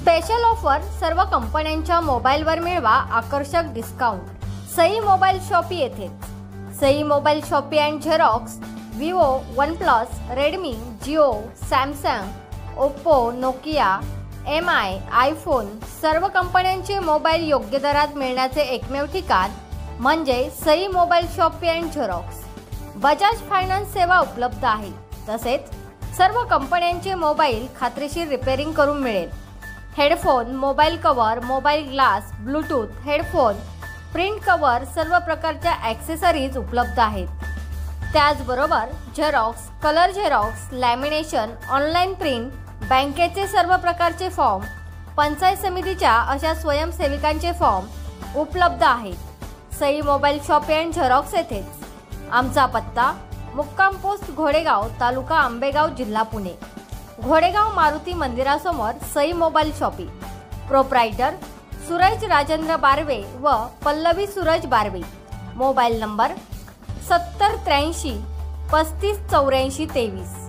Special offer सर्व कंपन्यांच्या मोबाईलवर मिळवा आकर्षक डिस्काउंट। सई मोबाईल शॉपी येथेच। Sai mobile shoppe and xerox Vivo, OnePlus, Redmi, Jio, Samsung, Oppo, Nokia, MI, iPhone सर्व कंपन्यांचे मोबाईल योग्य दरात मिळण्याचे एकमेव ठिकाण म्हणजे Sai mobile shoppe and xerox. Bajaj finance सेवा उपलब्ध आहे। तसेच सर्व कंपन्यांचे मोबाईल खात्रीशीर रिपेअरिंग करून मिळेल। Headphone, mobile cover, mobile glass, Bluetooth headphone, print cover सर्व प्रकारच्या ॲक्सेसरीज उपलब्ध आहेत। त्याचबरोबर Xerox, colour Xerox, lamination, online print, बँकेचे सर्व प्रकारचे फॉर्म, पंचायत समितीच्या अशा स्वयंसेविकांचे फॉर्म उपलब्ध आहेत। Sai mobile shoppe and xerox येथेच। आमचा पत्ता मुक्काम पोस्ट घोडेगाव, तालुका आंबेगाव, जिल्हा पुणे। घोडेगाव मारुती मंदिरासमोर Sai mobile shoppe. Proprietor Suraj Rajendra Barve व पल्लवी सूरज बारवे। Mobile number 7083 3584 23।